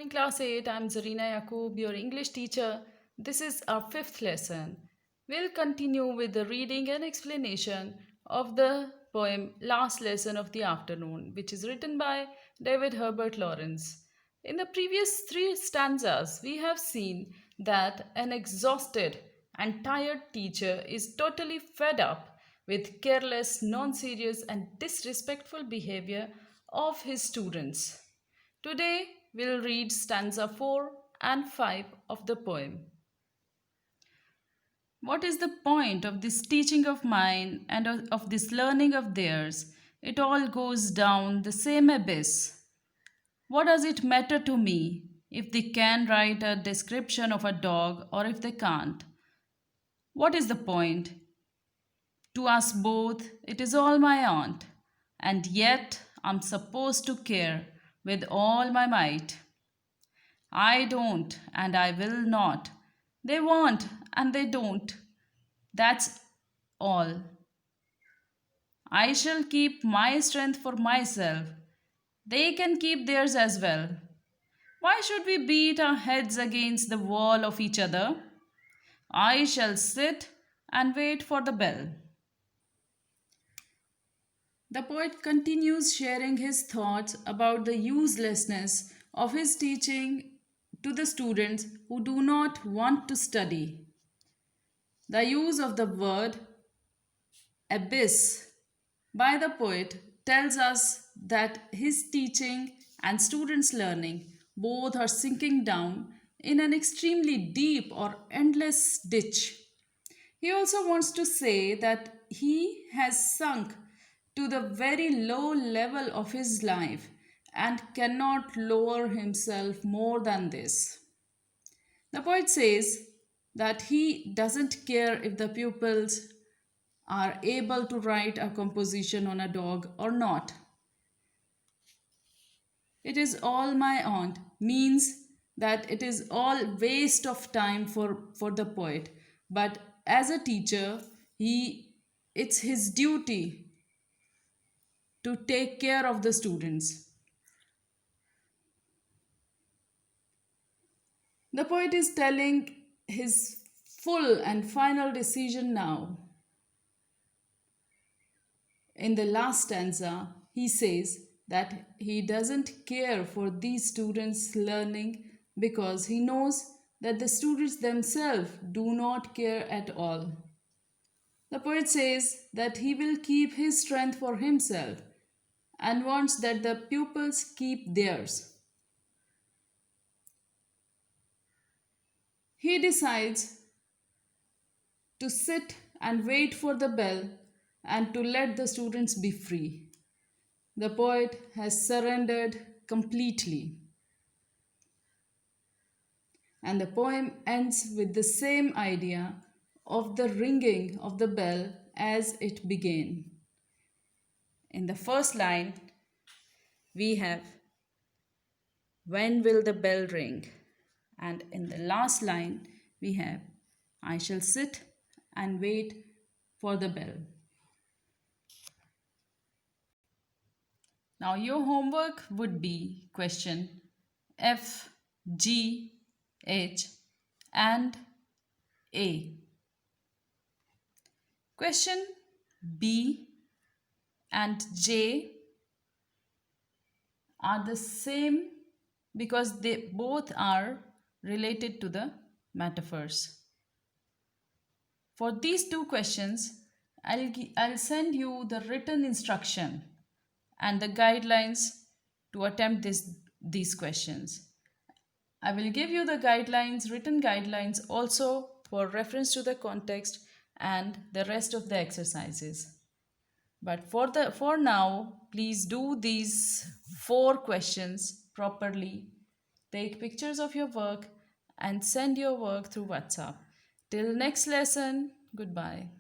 Morning class 8. I'm Zarina Yaqub, your English teacher. This is our fifth lesson. We'll continue with the reading and explanation of the poem Last Lesson of the Afternoon, which is written by David Herbert Lawrence. In the previous three stanzas, we have seen that an exhausted and tired teacher is totally fed up with careless, non serious, and disrespectful behavior of his students. Today we'll read stanza 4 and 5 of the poem. What is the point of this teaching of mine and of this learning of theirs? It all goes down the same abyss. What does it matter to me if they can write a description of a dog or if they can't? What is the point? To us both, it is all my aunt, and yet I'm supposed to care with all my might. I don't, and I will not. They want, and they don't. That's all. I shall keep my strength for myself. They can keep theirs as well. Why should we beat our heads against the wall of each other? I shall sit and wait for the bell. The poet continues sharing his thoughts about the uselessness of his teaching to the students who do not want to study. The use of the word abyss by the poet tells us that his teaching and students' learning both are sinking down in an extremely deep or endless ditch. He also wants to say that he has sunk to the very low level of his life and cannot lower himself more than this. The poet says that he doesn't care if the pupils are able to write a composition on a dog or not. It is all my aunt means that it is all waste of time for the poet. But as a teacher, it's his duty to take care of the students. The poet is telling his full and final decision now. In the last stanza, he says that he doesn't care for these students' learning because he knows that the students themselves do not care at all. The poet says that he will keep his strength for himself and wants that the pupils keep theirs. He decides to sit and wait for the bell and to let the students be free. The poet has surrendered completely. And the poem ends with the same idea of the ringing of the bell as it began. In the first line, we have, "When will the bell ring?" And in the last line, we have, "I shall sit and wait for the bell." Now, your homework would be question F, G, H, and A. Question B and J are the same because they both are related to the metaphors. For these two questions, I'll send you the written instruction and the guidelines to attempt these questions. I will give you the guidelines, written guidelines also for reference to the context and the rest of the exercises. But for now, please do these 4 questions properly. Take pictures of your work and send your work through WhatsApp. Till next lesson, goodbye.